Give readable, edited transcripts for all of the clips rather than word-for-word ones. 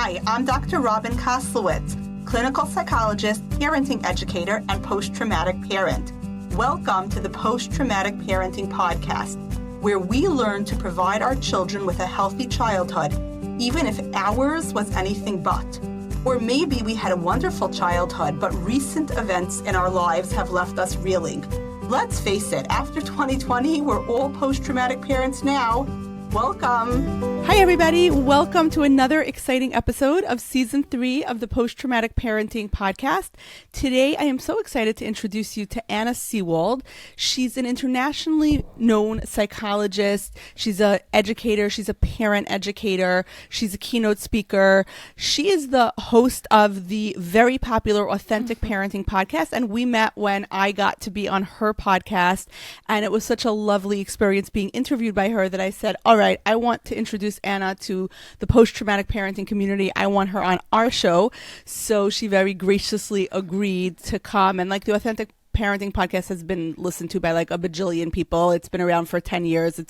Hi, I'm Dr. Robin Koslowitz, clinical psychologist, parenting educator, and post-traumatic parent. Welcome to the Post-Traumatic Parenting Podcast, where we learn to provide our children with a healthy childhood, even if ours was anything but. Or maybe we had a wonderful childhood, but recent events in our lives have left us reeling. Let's face it, after 2020, we're all post-traumatic parents now. Welcome. Hi, everybody. Welcome to another exciting episode of Season 3 of the Post-Traumatic Parenting Podcast. Today, I am so excited to introduce you to Anna Seewald. She's an internationally known psychologist. She's an educator. She's a parent educator. She's a keynote speaker. She is the host of the very popular Authentic Parenting Podcast, and we met when I got to be on her podcast, and it was such a lovely experience being interviewed by her that I said, all right, I want to introduce Anna to the post-traumatic parenting community. I want her on our show. So she very graciously agreed to come. And like the Authentic Parenting Podcast has been listened to by like a bajillion people. It's been around for 10 years.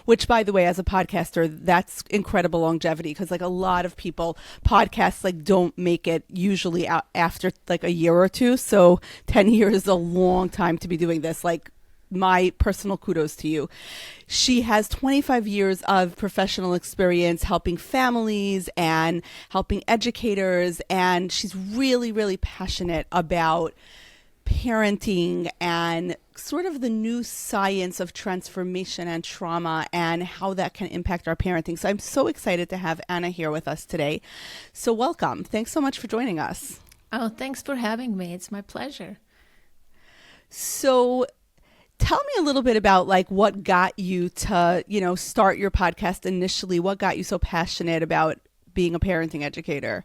Which, by the way, as a podcaster, that's incredible longevity because like a lot of people, podcasts like don't make it usually out after like a year or two. So 10 years is a long time to be doing this. Like, my personal kudos to you. She has 25 years of professional experience helping families and helping educators, and she's really, really passionate about parenting and sort of the new science of transformation and trauma and how that can impact our parenting. So I'm so excited to have Anna here with us today. So welcome. Thanks so much for joining us. Oh, thanks for having me. It's my pleasure. So tell me a little bit about like what got you to, start your podcast initially. What got you so passionate about being a parenting educator?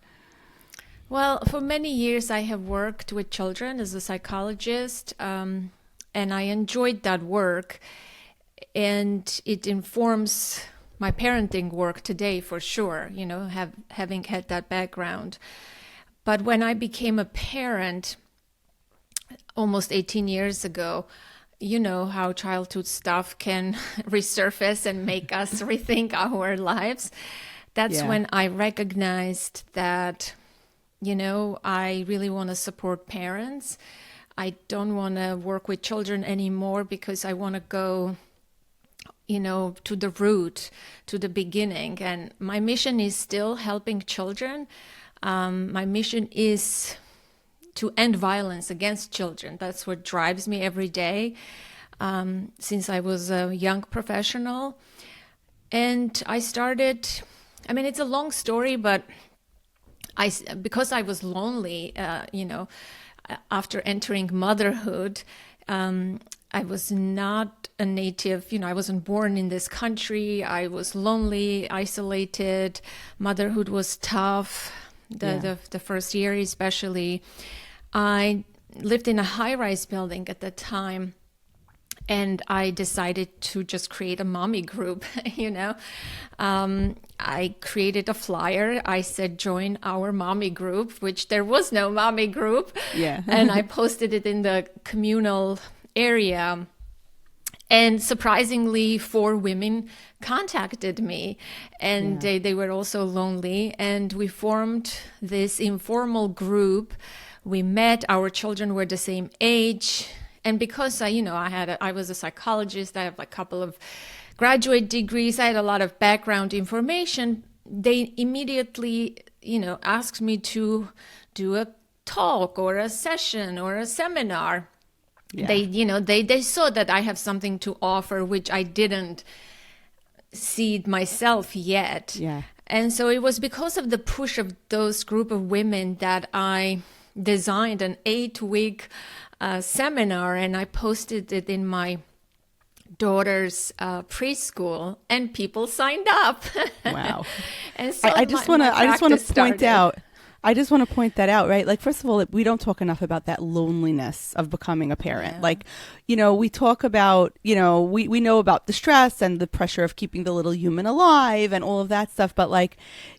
Well, for many years, I have worked with children as a psychologist, and I enjoyed that work. And it informs my parenting work today for sure, having had that background. But when I became a parent almost 18 years ago, you know how childhood stuff can resurface and make us rethink our lives. That's when I recognized that, I really want to support parents. I don't want to work with children anymore because I want to go, to the root, to the beginning. And my mission is still helping children. My mission is to end violence against children. That's what drives me every day since I was a young professional. And I started, it's a long story, but because I was lonely, after entering motherhood, I was not a native, I wasn't born in this country. I was lonely, isolated. Motherhood was tough, the first year especially. I lived in a high-rise building at the time, and I decided to just create a mommy group, I created a flyer. I said, join our mommy group, which there was no mommy group. Yeah. And I posted it in the communal area. And surprisingly, 4 women contacted me, and they were also lonely. And we formed this informal group. We met, our children were the same age. And because I was a psychologist, I have a couple of graduate degrees, I had a lot of background information, they immediately, asked me to do a talk or a session or a seminar. Yeah. They saw that I have something to offer, which I didn't see myself yet. Yeah. And so it was because of the push of those group of women that I designed an 8-week seminar, and I posted it in my daughter's preschool, and people signed up. Wow. And so I just want to point out I just want to point that out, right? Like, first of all, we don't talk enough about that loneliness of becoming a parent. Yeah. Like, we talk about, we know about the stress and the pressure of keeping the little human alive and all of that stuff. But like,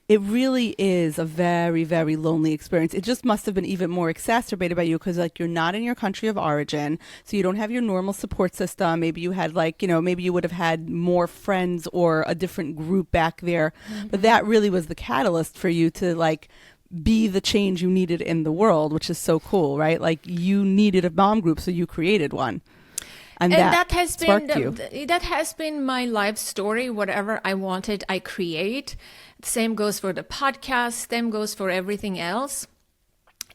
it really is a very, very lonely experience. It just must have been even more exacerbated by you because like you're not in your country of origin. So you don't have your normal support system. Maybe you had like, maybe you would have had more friends or a different group back there. Mm-hmm. But that really was the catalyst for you to like be the change you needed in the world, which is so cool, right? Like you needed a mom group, so you created one. And that has been that has been my life story. Whatever I wanted, I create. Same goes for the podcast. Same goes for everything else.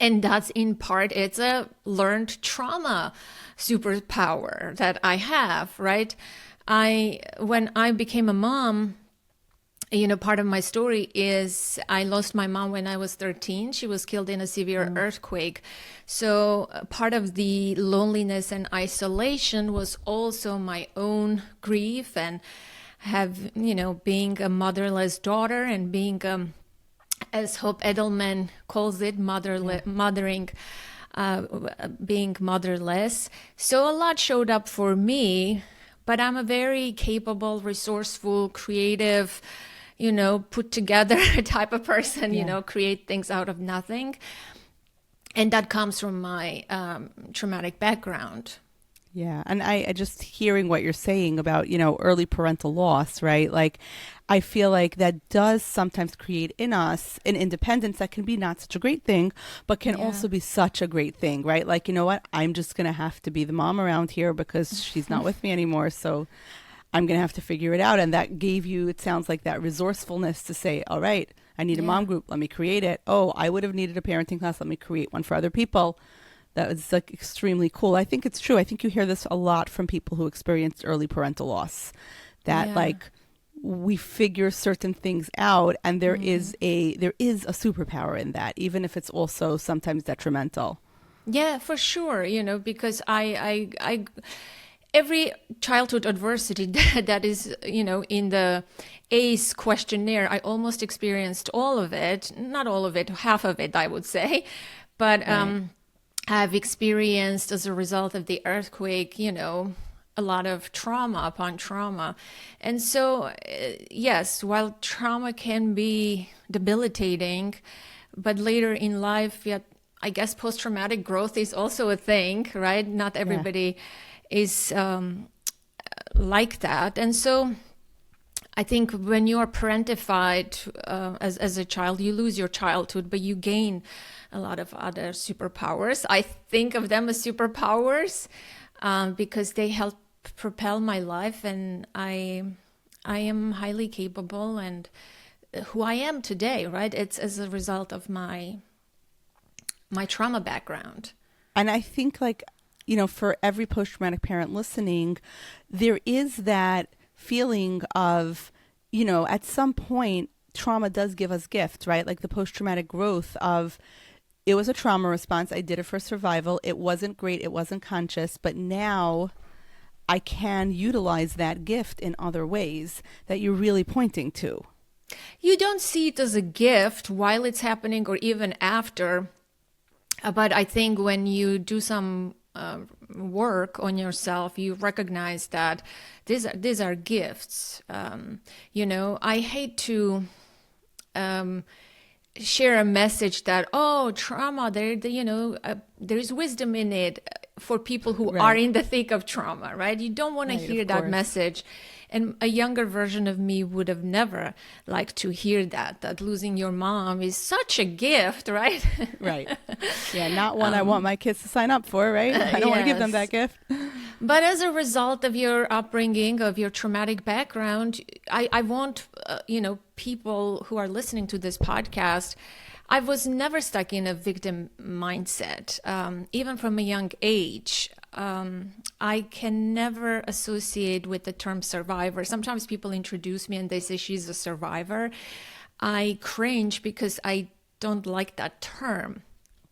And that's in part, it's a learned trauma superpower that I have, right? When I became a mom, part of my story is I lost my mom when I was 13. She was killed in a severe earthquake. So part of the loneliness and isolation was also my own grief and being a motherless daughter and being, as Hope Edelman calls it, being motherless. So a lot showed up for me, but I'm a very capable, resourceful, creative, put together type of person, create things out of nothing. And that comes from my traumatic background. Yeah. And I just hearing what you're saying about, early parental loss, right? Like, I feel like that does sometimes create in us an independence that can be not such a great thing, but can also be such a great thing, right? Like, you know what? I'm just going to have to be the mom around here because she's not with me anymore. So I'm going to have to figure it out. And that gave you, it sounds like that resourcefulness to say, all right, I need a mom group. Let me create it. Oh, I would have needed a parenting class. Let me create one for other people. That was like extremely cool. I think it's true. I think you hear this a lot from people who experienced early parental loss, that like we figure certain things out, and there is a superpower in that, even if it's also sometimes detrimental. Yeah, for sure. Because I every childhood adversity that is, in the ACE questionnaire, I almost experienced all of it. Not all of it, half of it, I would say, but I've experienced as a result of the earthquake, a lot of trauma upon trauma. And so, yes, while trauma can be debilitating, but later in life, I guess post-traumatic growth is also a thing, right? Not everybody is like that. And so I think when you are parentified as a child, you lose your childhood, but you gain a lot of other superpowers. I think of them as superpowers because they help propel my life, and I am highly capable and who I am today, right? It's as a result of my trauma background. And I think for every post-traumatic parent listening, there is that feeling of, at some point, trauma does give us gifts, right? Like the post-traumatic growth of, it was a trauma response. I did it for survival. It wasn't great. It wasn't conscious. But now I can utilize that gift in other ways that you're really pointing to. You don't see it as a gift while it's happening or even after. But I think when you do some work on yourself, you recognize that these are gifts. I hate to share a message that, trauma, there is wisdom in it for people who are in the thick of trauma, right? You don't want to hear that message. And a younger version of me would have never liked to hear that losing your mom is such a gift, right? Right. Yeah, not one I want my kids to sign up for, right? I don't want to give them that gift. But as a result of your upbringing, of your traumatic background, I want, people who are listening to this podcast, I was never stuck in a victim mindset, even from a young age. I can never associate with the term survivor. Sometimes people introduce me and they say she's a survivor. I cringe because I don't like that term.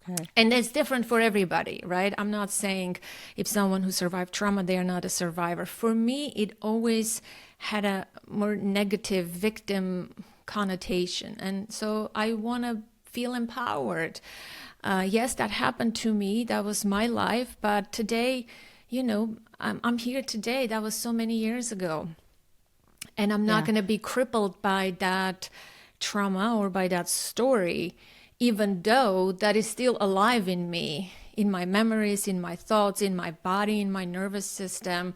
Okay. And it's different for everybody, right? I'm not saying if someone who survived trauma, they are not a survivor. For me, it always had a more negative victim connotation. And so I want to feel empowered. Yes, that happened to me. That was my life. But today, I'm here today. That was so many years ago. And I'm not going to be crippled by that trauma or by that story, even though that is still alive in me, in my memories, in my thoughts, in my body, in my nervous system.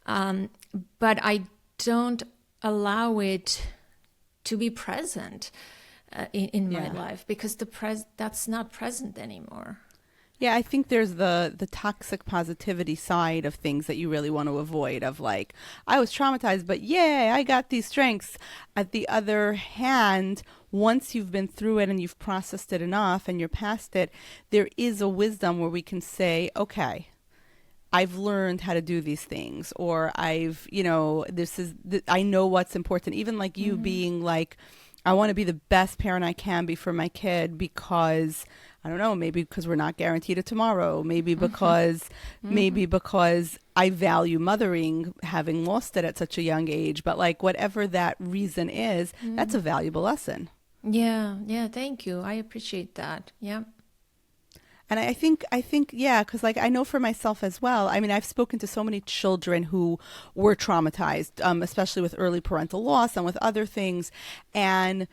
But I don't allow it to be present in my life, because that's not present anymore. Yeah, I think there's the toxic positivity side of things that you really want to avoid, of like, I was traumatized, but yay, I got these strengths. At the other hand, once you've been through it and you've processed it enough and you're past it, there is a wisdom where we can say, okay, I've learned how to do these things, or I know what's important. Even like you being like, I want to be the best parent I can be for my kid because, I don't know, maybe because we're not guaranteed a tomorrow, maybe because I value mothering, having lost it at such a young age. But like whatever that reason is, that's a valuable lesson. Yeah, thank you. I appreciate that. Yeah. And I think, yeah, because like I know for myself as well. I mean, I've spoken to so many children who were traumatized, especially with early parental loss and with other things. And,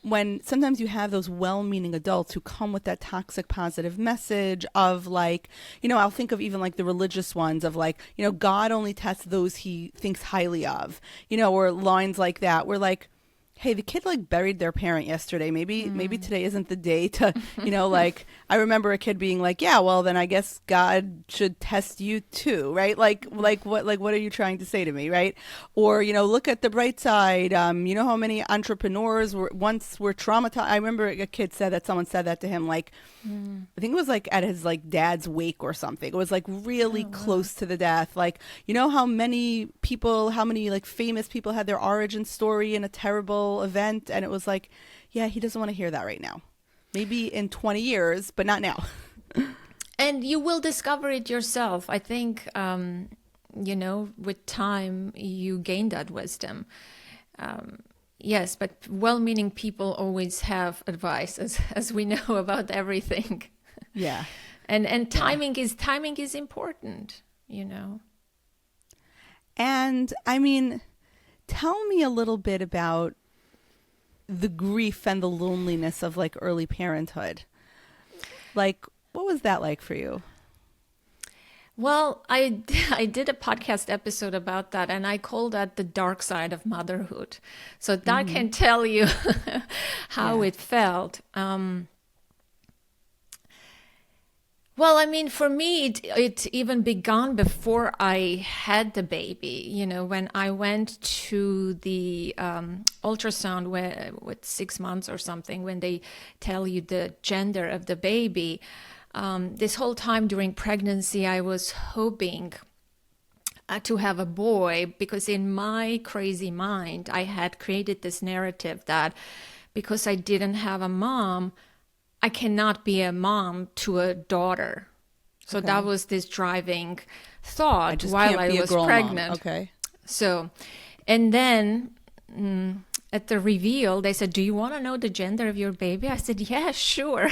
when sometimes you have those well-meaning adults who come with that toxic positive message of like, I'll think of even like the religious ones of like, God only tests those he thinks highly of, or lines like that. Where like, hey, the kid like buried their parent yesterday. Maybe today isn't the day to, like I remember a kid being like, yeah, well then I guess God should test you too, right? Like what are you trying to say to me, right? Or, look at the bright side. You know how many entrepreneurs were traumatized. I remember a kid someone said that to him, like, I think it was like at his like dad's wake or something. It was like really close to the death. Like, how many like famous people had their origin story in a terrible event, and it was like, yeah, he doesn't want to hear that right now. Maybe in 20 years, but not now. And you will discover it yourself. I think, with time, you gain that wisdom. Yes, but well-meaning people always have advice, as we know about everything. Yeah. And timing is important, And I mean, tell me a little bit about the grief and the loneliness of like early parenthood. Like, what was that like for you? Well, I did a podcast episode about that, and I call that the dark side of motherhood. So that can tell you how it felt. Well, I mean, for me, it even began before I had the baby. When I went to the ultrasound with 6 months or something, when they tell you the gender of the baby, this whole time during pregnancy, I was hoping to have a boy, because in my crazy mind, I had created this narrative that because I didn't have a mom, I cannot be a mom to a daughter. So that was this driving thought while I was pregnant. Mom. Okay. So, and then at the reveal, they said, do you want to know the gender of your baby? I said, yeah, sure.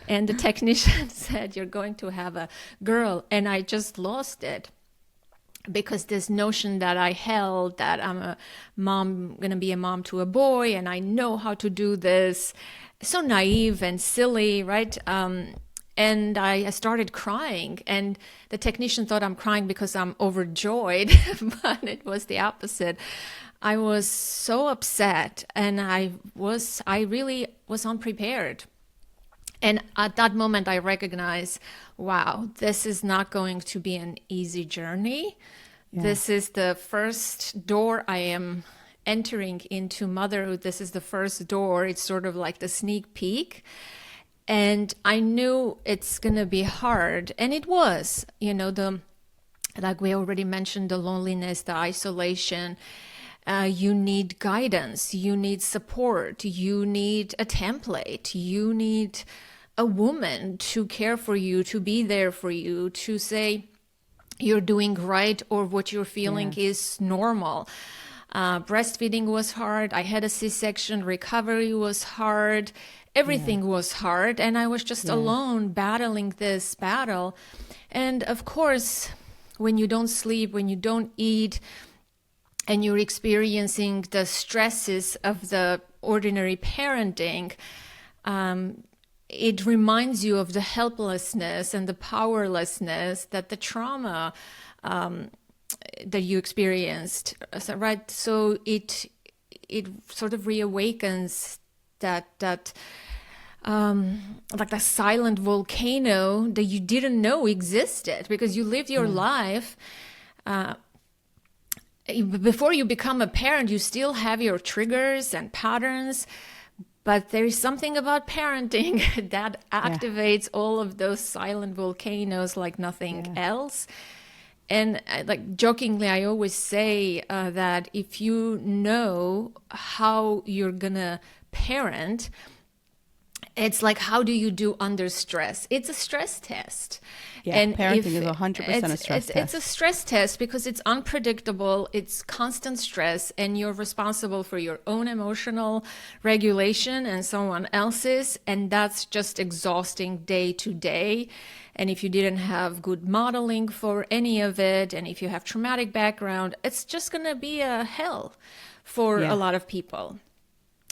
And the technician said, you're going to have a girl. And I just lost it. Because this notion that I held that I'm going to be a mom to a boy, and I know how to do this, so naive and silly, right? And I started crying, and the technician thought I'm crying because I'm overjoyed, but it was the opposite. I was so upset, and I really was unprepared. And at that moment, I recognized, wow, this is not going to be an easy journey. Yeah. This is the first door I am entering into motherhood. This is the first door. It's sort of like the sneak peek. And I knew it's going to be hard. And it was, like we already mentioned, the loneliness, the isolation. You need guidance. You need support. You need a template. You need a woman to care for you, to be there for you, to say you're doing right or what you're feeling is normal. Breastfeeding was hard. I had a C-section. Recovery was hard. everything was hard, and I was just alone battling this battle. And of course, when you don't sleep, when you don't eat, and you're experiencing the stresses of the ordinary parenting, it reminds you of the helplessness and the powerlessness that the trauma that you experienced, right? So it sort of reawakens that like the silent volcano that you didn't know existed, because you lived your life. Before you become a parent, you still have your triggers and patterns, but there is something about parenting that activates all of those silent volcanoes like nothing else. And like jokingly, I always say that if you know how you're gonna parent, it's like, how do you do under stress? It's a stress test. Yeah, and parenting is 100% a stress test. It's a stress test because it's unpredictable, it's constant stress, and you're responsible for your own emotional regulation and someone else's, and that's just exhausting day to day. And if you didn't have good modeling for any of it, and if you have traumatic background, it's just going to be a hell for a lot of people.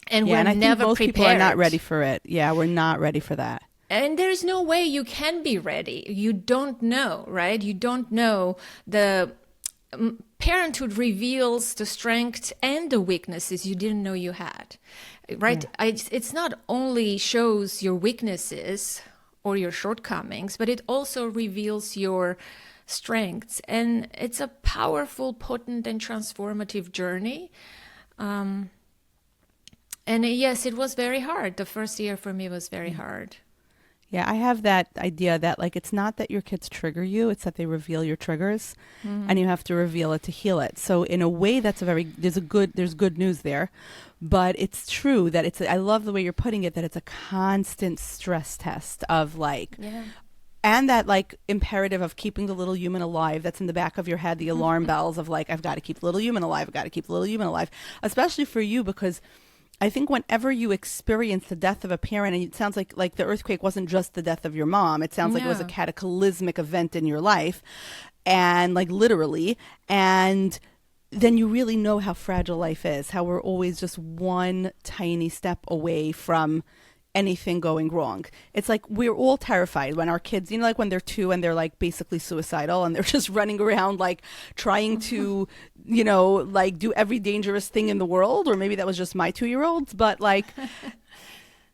And we're and I never think most prepared. people are not ready for it. Yeah, we're not ready for that. And there's no way you can be ready. You don't know, right? You don't know. The parenthood reveals the strengths and the weaknesses you didn't know you had, right? It's not only shows your weaknesses or your shortcomings, but it also reveals your strengths. And it's a powerful, potent, and transformative journey. And yes, it was very hard. The first year for me was very hard. Yeah, I have that idea that like it's not that your kids trigger you, it's that they reveal your triggers, and you have to reveal it to heal it. So in a way, that's there's good news there, but it's true that I love the way you're putting it, that it's a constant stress test of like, and that like imperative of keeping the little human alive that's in the back of your head, the alarm bells of like, I've got to keep the little human alive, I've got to keep the little human alive, especially for you, because I think whenever you experience the death of a parent, and it sounds like the earthquake wasn't just the death of your mom, it sounds like it was a cataclysmic event in your life, and like literally, and then you really know how fragile life is, how we're always just one tiny step away from anything going wrong. It's like we're all terrified when our kids, you know, like when they're 2 and they're like basically suicidal and they're just running around like trying to, you know, like do every dangerous thing in the world, or maybe that was just my 2-year-olds, but like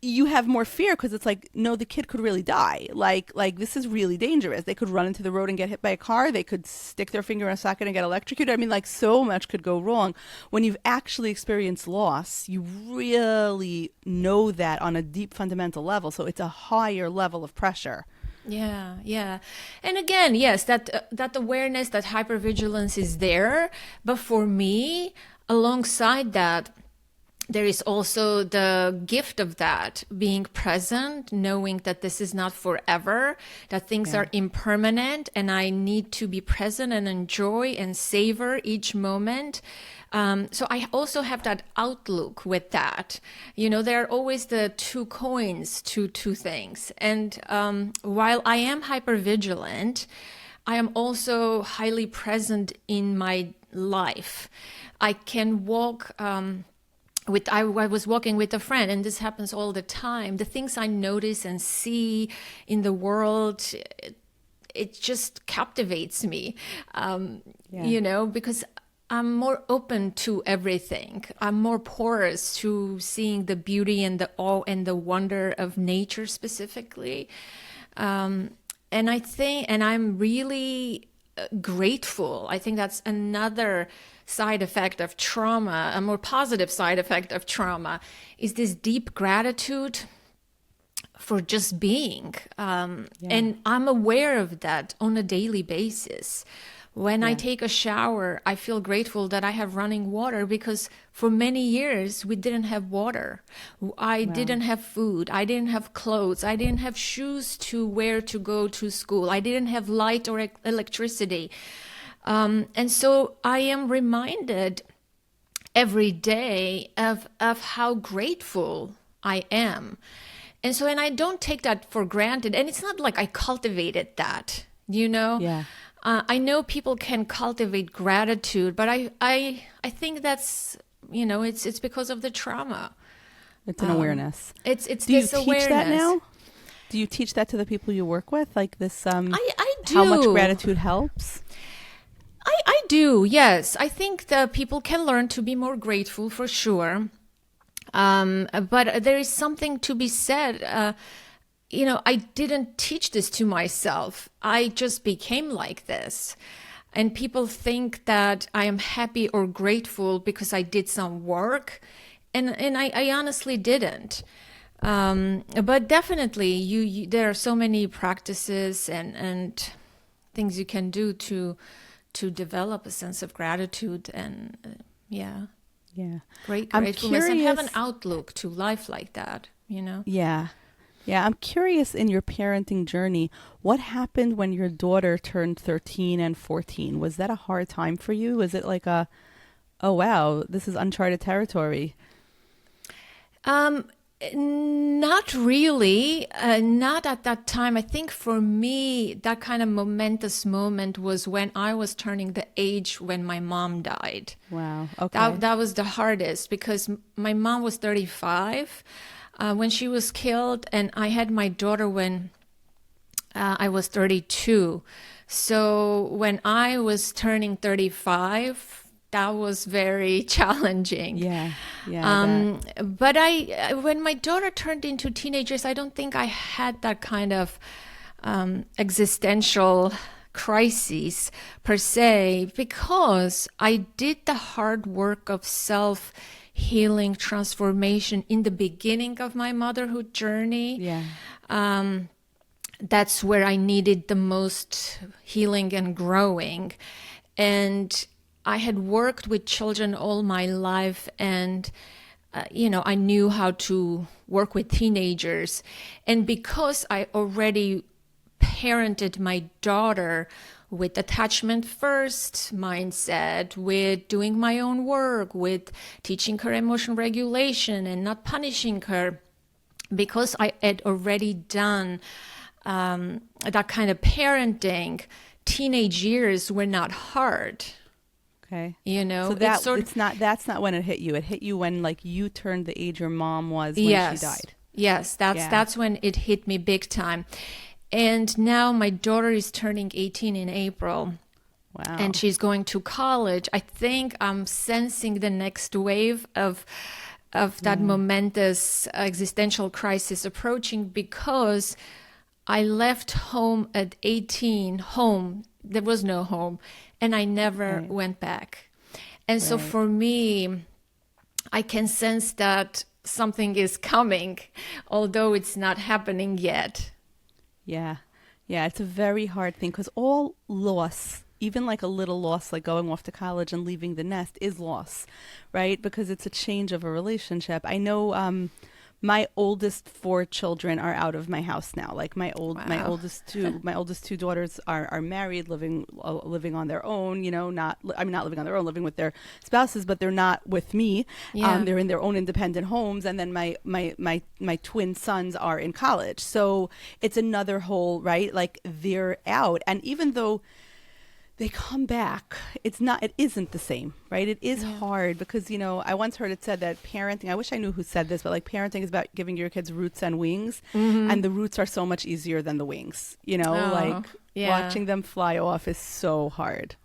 you have more fear because it's like, no, the kid could really die. Like this is really dangerous. They could run into the road and get hit by a car. They could stick their finger in a socket and get electrocuted. I mean, like so much could go wrong. When you've actually experienced loss, you really know that on a deep fundamental level. So it's a higher level of pressure. Yeah. And again, yes, that awareness, that hypervigilance is there. But for me, alongside that, there is also the gift of that, being present, knowing that this is not forever, that things are impermanent, and I need to be present and enjoy and savor each moment. So I also have that outlook with that. You know, there are always the 2 coins to 2 things. And while I am hypervigilant, I am also highly present in my life. I can walk... I was walking with a friend, and this happens all the time. The things I notice and see in the world, it just captivates me, you know, because I'm more open to everything. I'm more porous to seeing the beauty and the awe and the wonder of nature specifically. And I'm really grateful. I think that's another side effect of trauma, a more positive side effect of trauma, is this deep gratitude for just being. And I'm aware of that on a daily basis. When I take a shower, I feel grateful that I have running water, because for many years we didn't have water. I didn't have food. I didn't have clothes. I didn't have shoes to wear to go to school. I didn't have light or electricity. And so I am reminded every day of how grateful I am. And I don't take that for granted. And it's not like I cultivated that, you know? Yeah. I know people can cultivate gratitude, but I think that's, you know, it's because of the trauma. It's an awareness. It's Do you this teach awareness. that now? Do you teach that to the people you work with? Like this, I do. how much gratitude helps? I do, yes. I think that people can learn to be more grateful for sure. But there is something to be said. You know, I didn't teach this to myself. I just became like this. And people think that I am happy or grateful because I did some work. And I honestly didn't. But definitely, there are so many practices and things you can do to develop a sense of gratitude and Yeah. gratefulness and have an outlook to life like that, you know? Yeah. Yeah. I'm curious in your parenting journey, what happened when your daughter turned 13 and 14? Was that a hard time for you? Was it like oh, wow, this is uncharted territory? Not really. Not at that time. I think for me, that kind of momentous moment was when I was turning the age when my mom died. Wow. Okay. That was the hardest because my mom was 35 when she was killed, and I had my daughter when I was 32. So when I was turning 35, that was very challenging. Yeah. But when my daughter turned into teenagers, I don't think I had that kind of existential crises per se, because I did the hard work of self-healing transformation in the beginning of my motherhood journey. Yeah. That's where I needed the most healing and growing. And I had worked with children all my life, and I knew how to work with teenagers. And because I already parented my daughter with attachment first mindset, with doing my own work, with teaching her emotion regulation and not punishing her, because I had already done that kind of parenting, teenage years were not hard. Okay. You know, so that's not when it hit you. It hit you when like you turned the age your mom was when she died. Yes, that's when it hit me big time. And now my daughter is turning 18 in April. Wow. And she's going to college. I think I'm sensing the next wave of that momentous existential crisis approaching, because I left home at 18, there was no home, and I never went back. And so for me, I can sense that something is coming, although it's not happening yet. Yeah. Yeah, it's a very hard thing, because all loss, even like a little loss, like going off to college and leaving the nest, is loss, right? Because it's a change of a relationship. I know my oldest 4 children are out of my house now. Like my oldest two daughters are married, living on their own. You know, not living on their own, living with their spouses, but they're not with me. Yeah. They're in their own independent homes. And then my twin sons are in college. So it's another whole, right? Like they're out, and even though they come back, it isn't the same, right? It is hard because, I once heard it said that parenting, I wish I knew who said this, but like parenting is about giving your kids roots and wings, and the roots are so much easier than the wings, watching them fly off is so hard.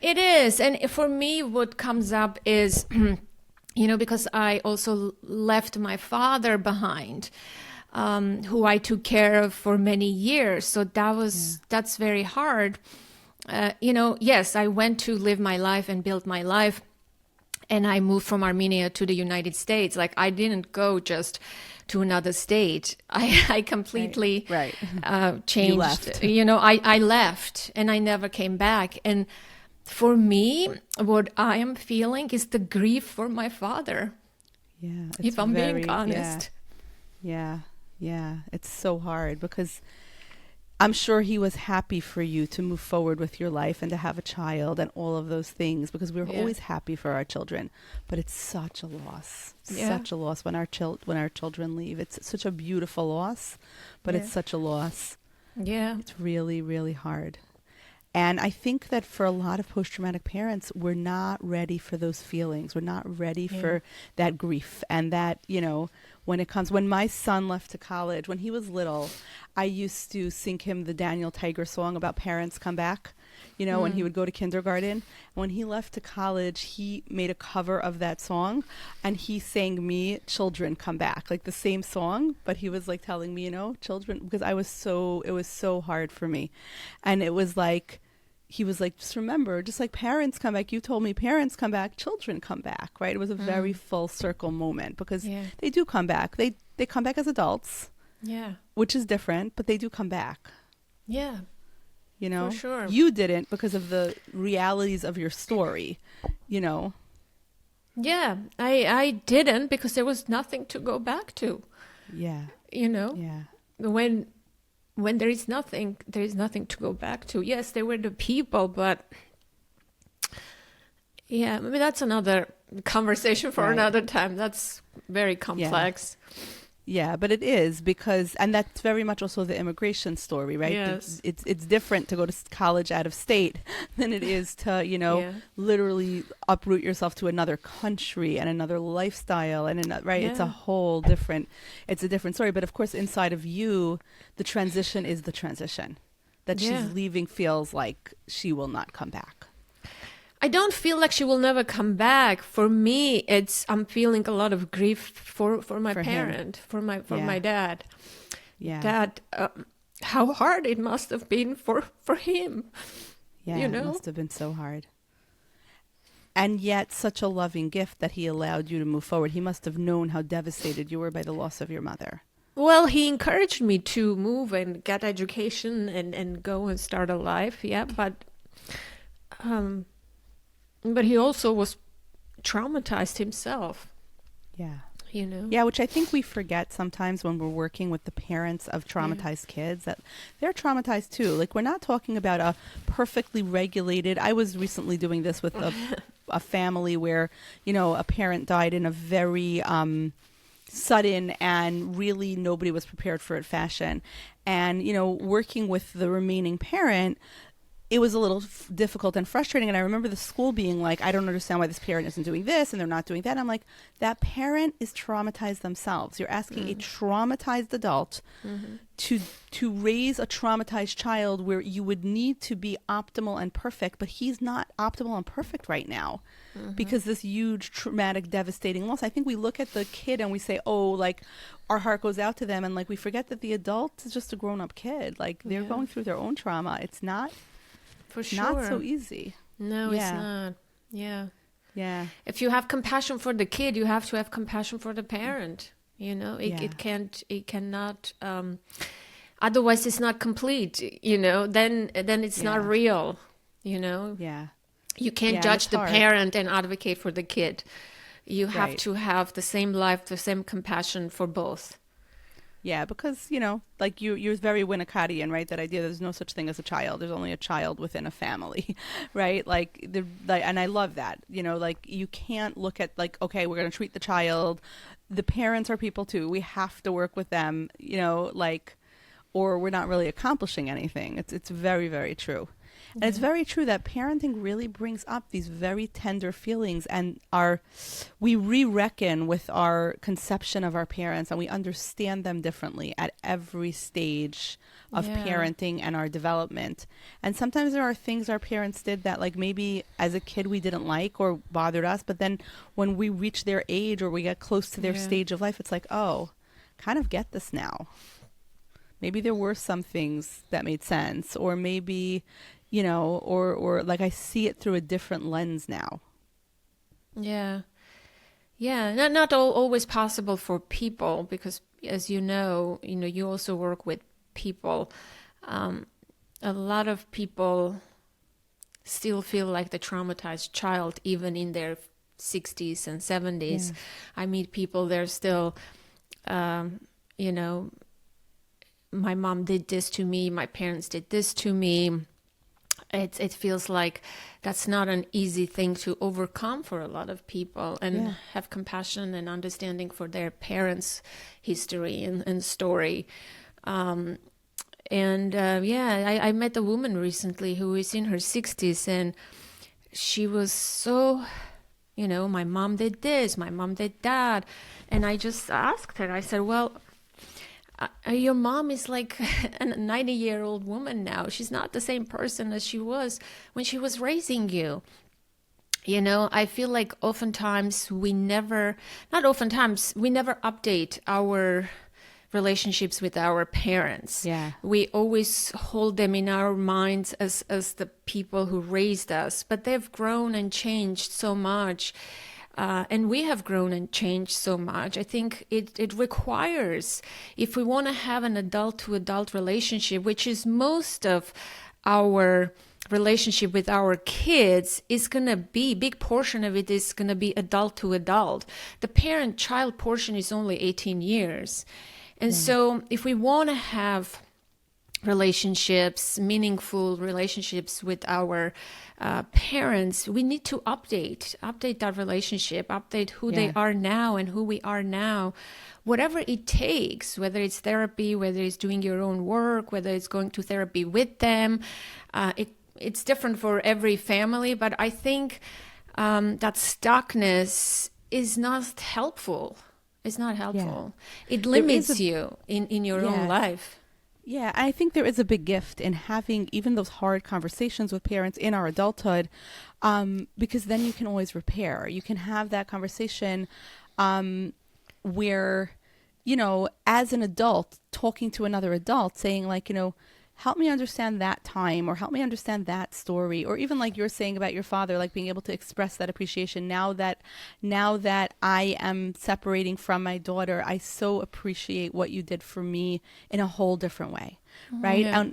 It is. And for me, what comes up is, because I also left my father behind, who I took care of for many years. So that's very hard. Yes, I went to live my life and build my life, and I moved from Armenia to the United States. Like I didn't go just to another state. I completely changed. You left. I left and I never came back. And for me, what I am feeling is the grief for my father. Yeah, if I'm being honest. Yeah. It's so hard because I'm sure he was happy for you to move forward with your life and to have a child and all of those things, because we're always happy for our children. But it's such a loss, such a loss when our children leave. It's such a beautiful loss, but it's such a loss. Yeah. It's really, really hard. And I think that for a lot of post-traumatic parents, we're not ready for those feelings. We're not ready for that grief. And that, when my son left to college, when he was little, I used to sing him the Daniel Tiger song about parents come back, when he would go to kindergarten. When he left to college, he made a cover of that song, and he sang me Children Come Back, like the same song, but he was like telling me, children, because it was so hard for me. And it was like, he was like, just remember, just like parents come back, you told me parents come back, children come back, right? It was a very full circle moment, because they do come back. They come back as adults, which is different, but they do come back. Yeah. For sure. You didn't, because of the realities of your story, Yeah, I didn't, because there was nothing to go back to. Yeah. Yeah. When there is nothing to go back to. Yes, there were the people, but yeah, maybe that's another conversation for another time. That's very complex. Yeah, but it is, because, and that's very much also the immigration story, right? Yes. It's different to go to college out of state than it is to, literally uproot yourself to another country and another lifestyle and right? It's a different story. But of course, inside of you, the transition is the transition. That she's leaving feels like she will not come back. I don't feel like she will never come back. For me, I'm feeling a lot of grief for my parent, for my dad. Yeah. That how hard it must have been for him. Yeah, it must have been so hard. And yet such a loving gift that he allowed you to move forward. He must have known how devastated you were by the loss of your mother. Well, he encouraged me to move and get education and go and start a life. Yeah, but he also was traumatized himself. Yeah. Yeah, which I think we forget sometimes when we're working with the parents of traumatized kids, that they're traumatized too. Like, we're not talking about a perfectly regulated. I was recently doing this with a family where, a parent died in a very sudden and really nobody was prepared for it fashion. And, working with the remaining parent, it was a little difficult and frustrating. And I remember the school being like, I don't understand why this parent isn't doing this and they're not doing that. And I'm like, that parent is traumatized themselves. You're asking a traumatized adult to raise a traumatized child where you would need to be optimal and perfect, but he's not optimal and perfect right now because this huge traumatic, devastating loss. I think we look at the kid and we say, oh, like, our heart goes out to them. And like, we forget that the adult is just a grown-up kid. Like, they're going through their own trauma. It's not... For sure. Not so easy. No, it's not. Yeah. Yeah. If you have compassion for the kid, you have to have compassion for the parent. It cannot. Otherwise, it's not complete. Then it's not real. Yeah. You can't judge the parent and advocate for the kid. You have to have the same life, the same compassion for both. Yeah, because, like you're very Winnicottian, right? That idea there's no such thing as a child. There's only a child within a family, right? And I love that, like you can't look at like, okay, we're going to treat the child. The parents are people too. We have to work with them, or we're not really accomplishing anything. It's very, very true. And it's very true that parenting really brings up these very tender feelings, and we re-reckon with our conception of our parents, and we understand them differently at every stage of parenting and our development. And sometimes there are things our parents did that like maybe as a kid we didn't like or bothered us, but then when we reach their age or we get close to their stage of life, it's like, oh, kind of get this now. Maybe there were some things that made sense, or maybe... or like I see it through a different lens now. Yeah. Not always possible for people, because as you also work with people. A lot of people still feel like the traumatized child, even in their 60s and 70s. Yeah. I meet people, they're still, my mom did this to me, my parents did this to me. It feels like that's not an easy thing to overcome for a lot of people, and have compassion and understanding for their parents' history and story. I met a woman recently who is in her 60s, and she was so, my mom did this, my mom did that. And I just asked her, I said, well, your mom is like a 90-year-old woman now. She's not the same person as she was when she was raising you. I feel like oftentimes we never update our relationships with our parents. Yeah. We always hold them in our minds as the people who raised us, but they've grown and changed so much. And we have grown and changed so much. I think it requires, if we want to have an adult-to-adult relationship, which is most of our relationship with our kids, is going to be, big portion of it is going to be adult-to-adult. The parent-child portion is only 18 years. And so if we want to have relationships, meaningful relationships with our parents, we need to update that relationship, update who they are now and who we are now, whatever it takes, whether it's therapy, whether it's doing your own work, whether it's going to therapy with them. It's different for every family, but I think that stuckness is not helpful. It's not helpful. Yeah. It limits you in your own life. Yeah, I think there is a big gift in having even those hard conversations with parents in our adulthood, because then you can always repair. You can have that conversation where, as an adult, talking to another adult, saying like, help me understand that time, or help me understand that story, or even like you're saying about your father, like being able to express that appreciation now that I am separating from my daughter. I so appreciate what you did for me in a whole different way. Right. Yeah.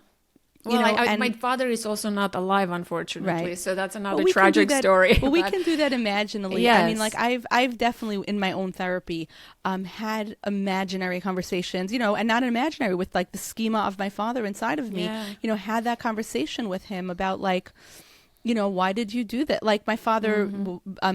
My father is also not alive, unfortunately. Right. So that's another tragic story. But we can do that imaginally. Yes. I mean, like I've definitely in my own therapy had imaginary conversations, and not imaginary, with like the schema of my father inside of me. Yeah. Had that conversation with him about like, why did you do that? Like my father I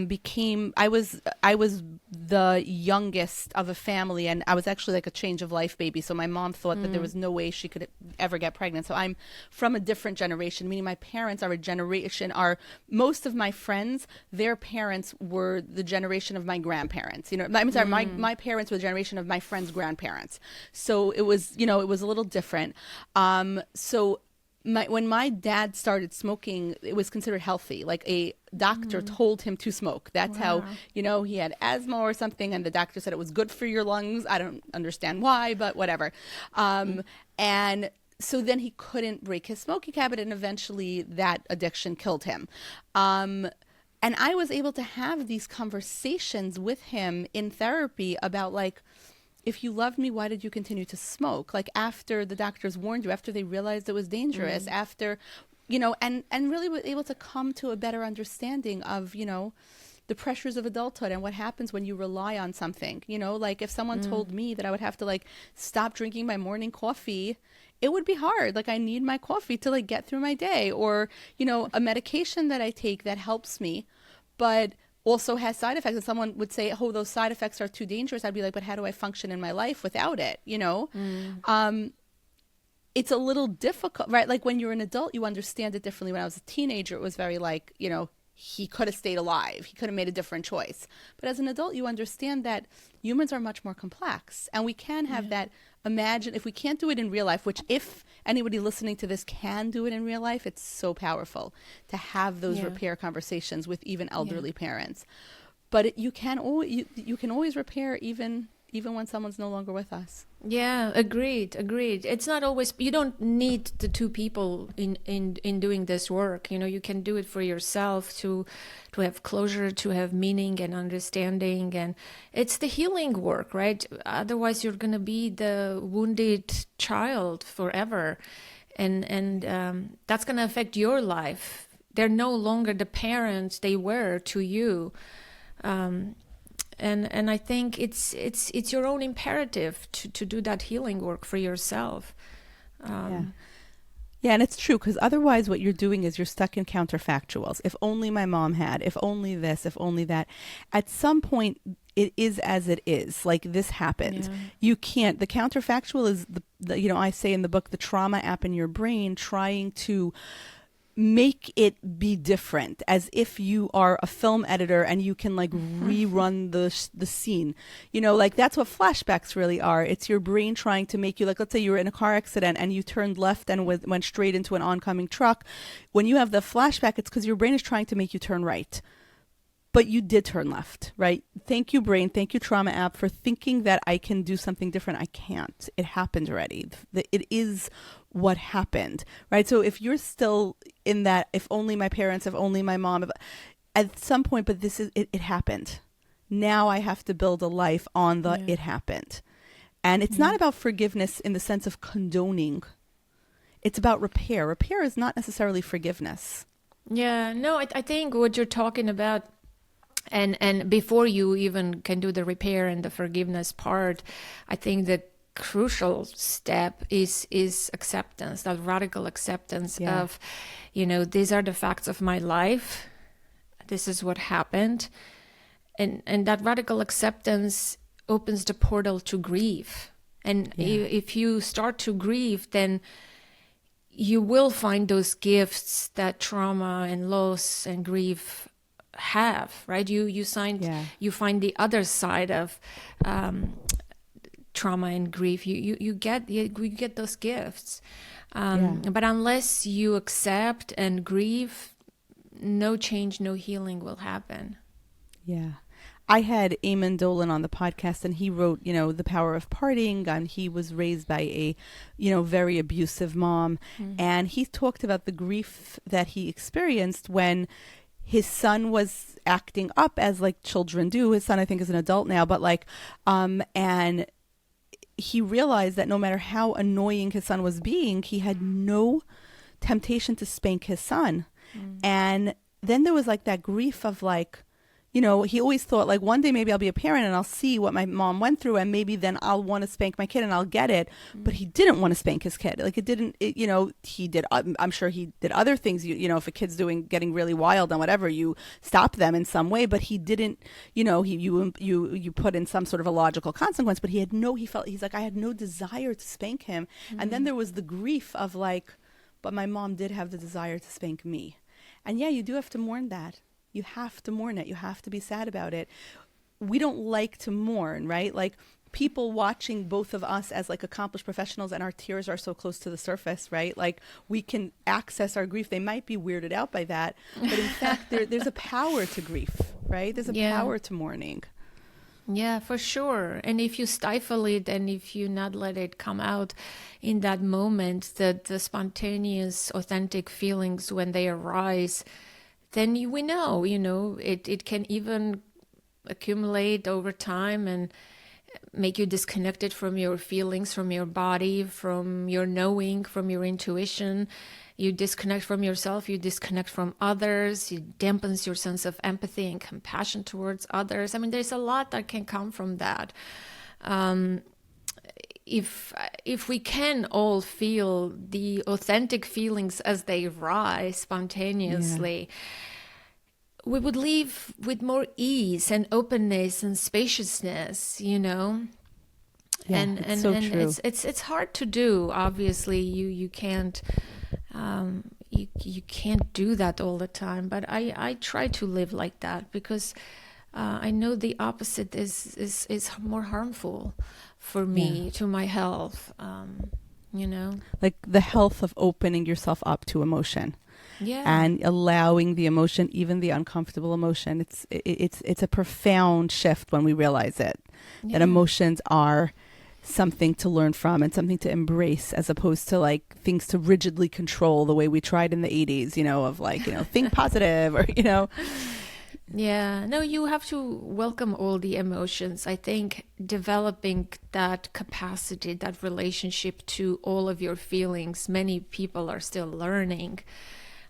was the youngest of a family, and I was actually like a change of life baby. So my mom thought that there was no way she could ever get pregnant. So I'm from a different generation, meaning my parents are most of my friends, their parents were the generation of my grandparents. My parents were the generation of my friends' grandparents. So it was, it was a little different. When my dad started smoking, it was considered healthy. Like a doctor told him to smoke. That's how, he had asthma or something, and the doctor said it was good for your lungs. I don't understand why, but whatever. And so then he couldn't break his smoking habit, and eventually that addiction killed him. And I was able to have these conversations with him in therapy about like, if you loved me, why did you continue to smoke? Like after the doctors warned you, after they realized it was dangerous, after, and really was able to come to a better understanding of, the pressures of adulthood and what happens when you rely on something. Like if someone told me that I would have to like stop drinking my morning coffee, it would be hard. Like I need my coffee to like get through my day, or, a medication that I take that helps me, but also has side effects. And someone would say, oh, those side effects are too dangerous. I'd be like, but how do I function in my life without it? It's a little difficult, right? Like when you're an adult, you understand it differently. When I was a teenager, it was very like, he could have stayed alive. He could have made a different choice. But as an adult, you understand that humans are much more complex, and we can have that imagine, if we can't do it in real life, which if anybody listening to this can do it in real life, it's so powerful to have those repair conversations with even elderly parents. But you can always repair even when someone's no longer with us. Yeah, agreed. It's not always, you don't need the two people in doing this work. You can do it for yourself to have closure, to have meaning and understanding. And it's the healing work, right? Otherwise, you're going to be the wounded child forever. And that's going to affect your life. They're no longer the parents they were to you. And I think it's your own imperative to do that healing work for yourself. Yeah, and it's true, because otherwise what you're doing is you're stuck in counterfactuals. If only my mom had, if only this, if only that. At some point, it is as it is. Like, this happened. Yeah. You can't. The counterfactual is, I say in the book, the trauma app in your brain trying to make it be different, as if you are a film editor and you can like rerun the scene. Like, that's what flashbacks really are. It's your brain trying to make you, like, let's say you were in a car accident and you turned left and went straight into an oncoming truck. When you have the flashback, it's because your brain is trying to make you turn right. But you did turn left, right? Thank you, brain. Thank you, trauma app, for thinking that I can do something different. I can't. It happened already. It is what happened, right? So if you're still in that, if only my parents, if only my mom, at some point, but this is, it happened. Now I have to build a life on the it happened. And it's not about forgiveness in the sense of condoning. It's about repair. Repair is not necessarily forgiveness. Yeah, no, I think what you're talking about, and before you even can do the repair and the forgiveness part, I think the crucial step is acceptance, that radical acceptance of, these are the facts of my life. This is what happened. And that radical acceptance opens the portal to grief. And if you start to grieve, then you will find those gifts that trauma and loss and grief have, right? You find the other side of trauma and grief. You get those gifts, but unless you accept and grieve, no change, no healing will happen. I had Eamon Dolan on the podcast, and he wrote, The Power of Parting, and he was raised by a, very abusive mom. And he talked about the grief that he experienced when his son was acting up as like children do. His son, I think, is an adult now, but and he realized that no matter how annoying his son was being, he had no temptation to spank his son. And then there was like that grief of like, he always thought like, one day maybe I'll be a parent and I'll see what my mom went through, and maybe then I'll want to spank my kid and I'll get it. But he didn't want to spank his kid. Like, he did, I'm sure he did other things. If a kid's getting really wild and whatever, you stop them in some way, but he didn't, you put in some sort of a logical consequence, but he's like, I had no desire to spank him. And then there was the grief of like, but my mom did have the desire to spank me. And you do have to mourn that. You have to mourn it. You have to be sad about it. We don't like to mourn, right? Like, people watching both of us as like accomplished professionals, and our tears are so close to the surface, right? Like, we can access our grief. They might be weirded out by that, but in fact, there's a power to grief, right? There's a power to mourning. Yeah, for sure. And if you stifle it, and if you not let it come out in that moment, the spontaneous, authentic feelings when they arise, then we know, it can even accumulate over time and make you disconnected from your feelings, from your body, from your knowing, from your intuition. You disconnect from yourself, you disconnect from others, it dampens your sense of empathy and compassion towards others. I mean, there's a lot that can come from that. If we can all feel the authentic feelings as they rise spontaneously, we would live with more ease and openness and spaciousness, and it's so true. It's hard to do. Obviously, you can't you can't do that all the time. But I try to live like that, because I know the opposite is more harmful for me, to my health, like the health of opening yourself up to emotion, and allowing the emotion, even the uncomfortable emotion. It's a profound shift when we realize it, that emotions are something to learn from and something to embrace, as opposed to like things to rigidly control the way we tried in the 80s, of like, think positive, or, Yeah, no, you have to welcome all the emotions. I think developing that capacity, that relationship to all of your feelings, many people are still learning.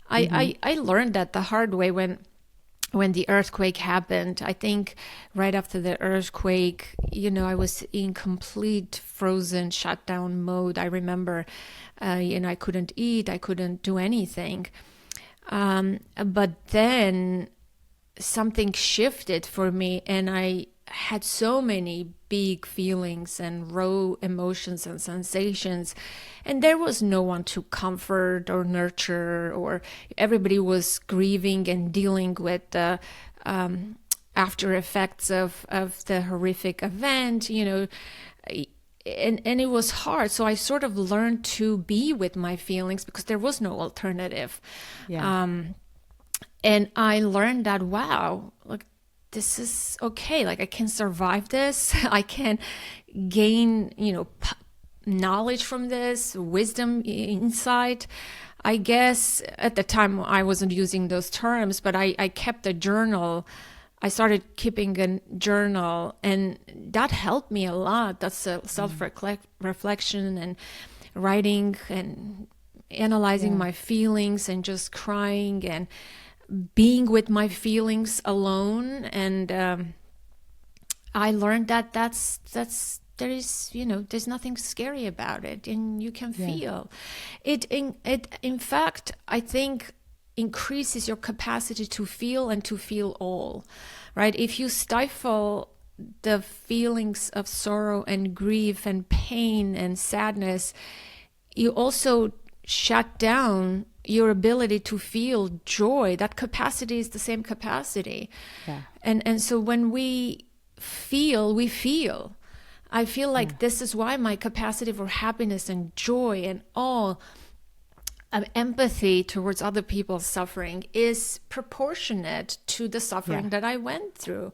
I learned that the hard way when when the earthquake happened. I think right after the earthquake, I was in complete frozen shutdown mode. I remember, I couldn't eat, I couldn't do anything. But then something shifted for me, and I had so many big feelings and raw emotions and sensations, and there was no one to comfort or nurture, or everybody was grieving and dealing with the after effects of the horrific event, and it was hard. So I sort of learned to be with my feelings because there was no alternative. And I learned that, wow, like, this is okay. Like, I can survive this. I can gain, knowledge from this, wisdom, insight. I guess at the time I wasn't using those terms, but I kept a journal. I started keeping a journal, and that helped me a lot. That's a self-reflection and writing and analyzing my feelings and just crying and being with my feelings alone. And I learned that there's nothing scary about it, and you can feel it. In fact, I think increases your capacity to feel and to feel all, right? If you stifle the feelings of sorrow and grief and pain and sadness, you also shut down your ability to feel joy. That capacity is the same capacity. And so when we feel, we feel. I feel like this is why my capacity for happiness and joy and all empathy towards other people's suffering is proportionate to the suffering that I went through.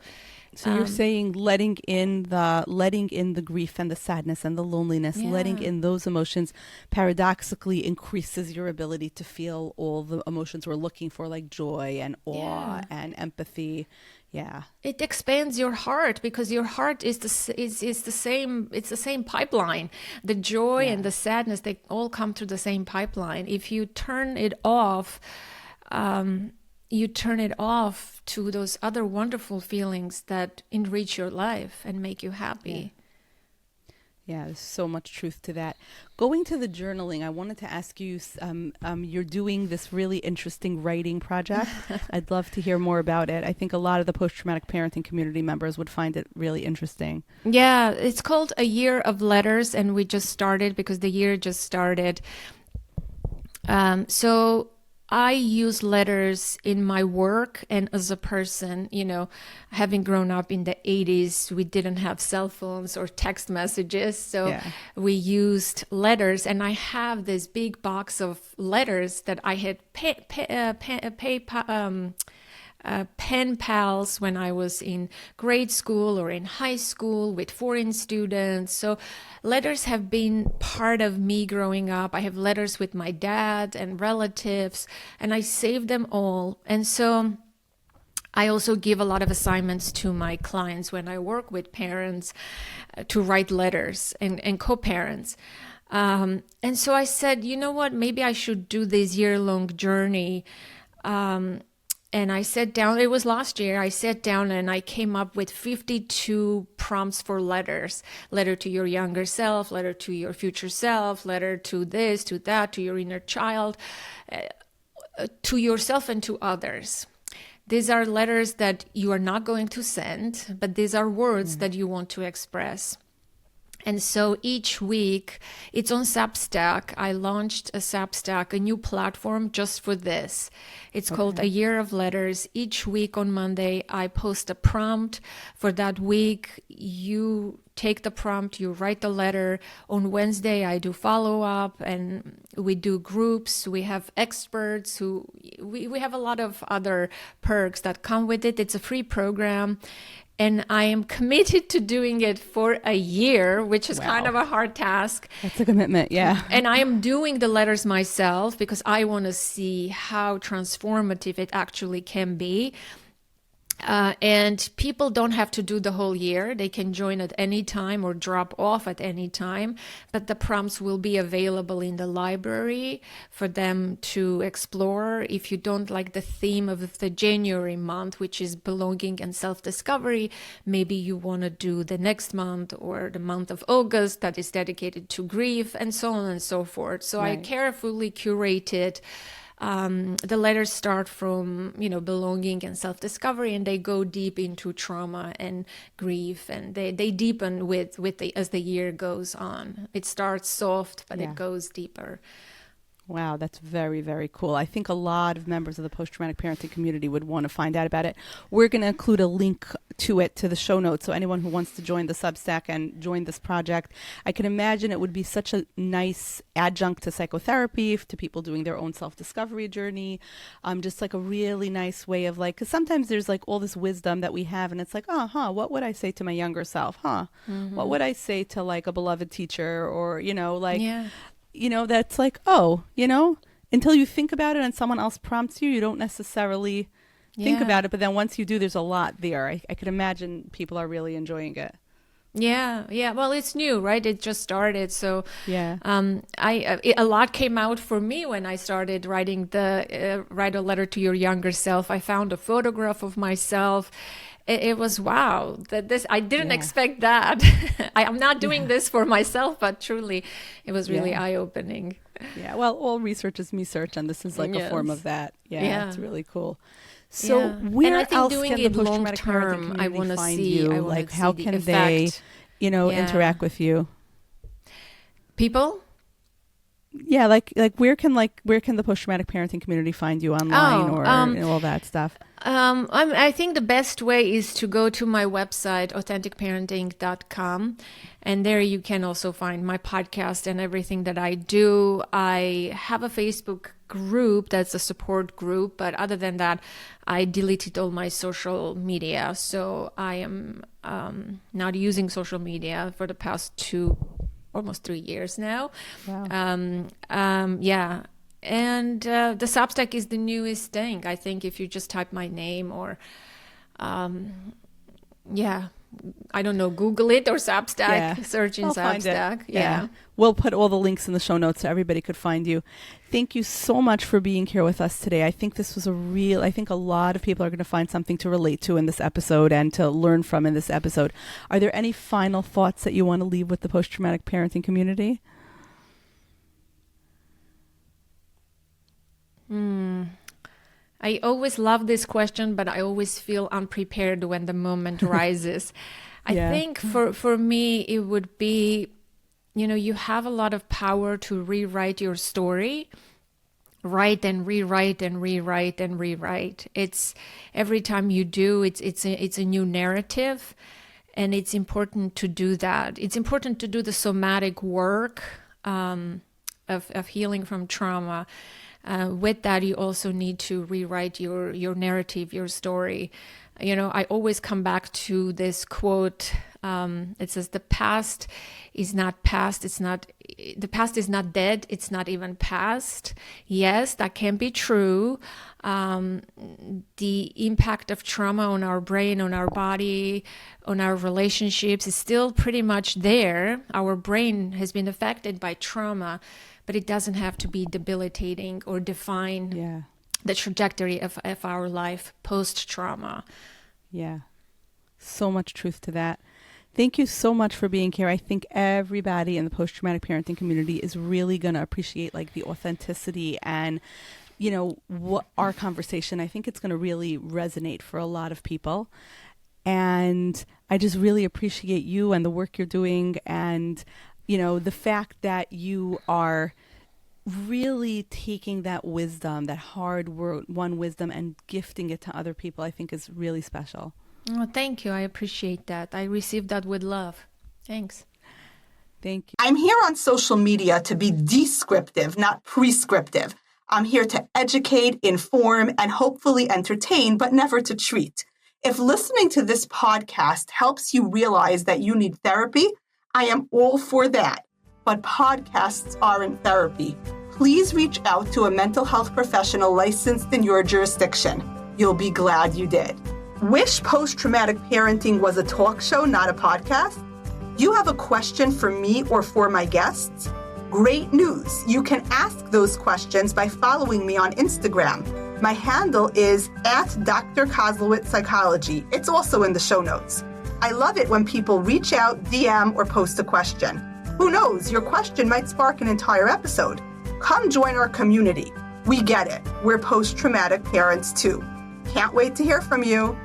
So you're saying letting in the grief and the sadness and the loneliness, letting in those emotions paradoxically increases your ability to feel all the emotions we're looking for, like joy and awe and empathy. Yeah. It expands your heart, because your heart is the same. It's the same pipeline. The joy and the sadness, they all come through the same pipeline. If you turn it off, you turn it off to those other wonderful feelings that enrich your life and make you happy. Yeah, there's so much truth to that. Going to the journaling, I wanted to ask you, you're doing this really interesting writing project. I'd love to hear more about it. I think a lot of the post-traumatic parenting community members would find it really interesting. Yeah, it's called A Year of Letters, and we just started because the year just started. So I use letters in my work and as a person. Having grown up in the 80s, we didn't have cell phones or text messages. So we used letters, and I have this big box of letters that I had pen pals when I was in grade school or in high school with foreign students. So letters have been part of me growing up. I have letters with my dad and relatives, and I save them all. And so I also give a lot of assignments to my clients when I work with parents to write letters and co-parents. And so I said, you know what, maybe I should do this year-long journey. And I sat down, it was last year, I sat down and I came up with 52 prompts for letters. Letter to your younger self, letter to your future self, letter to this, to that, to your inner child, to yourself and to others. These are letters that you are not going to send, but these are words that you want to express. And so each week, it's on Substack. I launched a Substack, a new platform just for this. It's called A Year of Letters. Each week on Monday, I post a prompt for that week. You take the prompt, you write the letter. On Wednesday, I do follow-up, and we do groups. We have experts who, we have a lot of other perks that come with it. It's a free program. And I am committed to doing it for a year, which is kind of a hard task. That's a commitment, yeah. And I am doing the letters myself because I want to see how transformative it actually can be. And people don't have to do the whole year. They can join at any time or drop off at any time, but the prompts will be available in the library for them to explore. If you don't like the theme of the January month, which is belonging and self-discovery, maybe you want to do the next month or the month of August that is dedicated to grief, and so on and so forth. So I carefully curated. The letters start from, belonging and self-discovery, and they go deep into trauma and grief, and they deepen as the year goes on. It starts soft, but it goes deeper. Wow, that's very, very cool. I think a lot of members of the post-traumatic parenting community would want to find out about it. We're going to include a link to it to the show notes, so anyone who wants to join the Substack and join this project, I can imagine it would be such a nice adjunct to psychotherapy, to people doing their own self-discovery journey, just like a really nice way of because sometimes there's all this wisdom that we have, and it's what would I say to my younger self? Mm-hmm. What would I say to a beloved teacher, or, that's until you think about it and someone else prompts you, you don't necessarily think about it. But then once you do, there's a lot there. I could imagine people are really enjoying it. Yeah. Well, it's new, right? It just started. So a lot came out for me when I started writing Write a Letter to Your Younger Self. I found a photograph of myself. It was wow. I didn't expect that. I'm not doing this for myself, but truly, it was really eye-opening. Yeah. Well, all research is me search, and this is a form of that. Yeah. It's really cool. So where else can the post-traumatic parenting community find you? How can they, interact with you? People? Yeah, where can the post-traumatic parenting community find you online or all that stuff? I think the best way is to go to my website, authenticparenting.com, and there you can also find my podcast and everything that I do. I have a Facebook group that's a support group, but other than that, I deleted all my social media. So I am not using social media for the past almost 3 years now. Wow. And the Substack is the newest thing. I think if you just type my name or, I don't know, Google it or Substack, search in Substack. Yeah. We'll put all the links in the show notes so everybody could find you. Thank you so much for being here with us today. I think this was I think a lot of people are going to find something to relate to in this episode and to learn from in this episode. Are there any final thoughts that you want to leave with the post-traumatic parenting community? I always love this question, but I always feel unprepared when the moment rises. I think for me, it would be, you have a lot of power to rewrite your story, write and rewrite and rewrite and rewrite. It's every time you do, it's a new narrative, and it's important to do that. It's important to do the somatic work of healing from trauma. With that, you also need to rewrite your narrative, your story. I always come back to this quote. It says, "The past is not past. The past is not dead. It's not even past." Yes, that can be true. The impact of trauma on our brain, on our body, on our relationships is still pretty much there. Our brain has been affected by trauma, but it doesn't have to be debilitating or define the trajectory of our life post-trauma. Yeah. So much truth to that. Thank you so much for being here. I think everybody in the post-traumatic parenting community is really going to appreciate the authenticity and, what our conversation. I think it's going to really resonate for a lot of people. And I just really appreciate you and the work you're doing, and the fact that you are really taking that wisdom, that hard-won wisdom, and gifting it to other people, I think is really special. Oh, thank you. I appreciate that. I received that with love. Thanks. Thank you. I'm here on social media to be descriptive, not prescriptive. I'm here to educate, inform, and hopefully entertain, but never to treat. If listening to this podcast helps you realize that you need therapy, I am all for that. But podcasts aren't therapy. Please reach out to a mental health professional licensed in your jurisdiction. You'll be glad you did. Wish post-traumatic parenting was a talk show, not a podcast? You have a question for me or for my guests? Great news. You can ask those questions by following me on Instagram. My handle is @DrKoslowitz It's also in the show notes. I love it when people reach out, DM, or post a question. Who knows, your question might spark an entire episode. Come join our community. We get it. We're post-traumatic parents too. Can't wait to hear from you.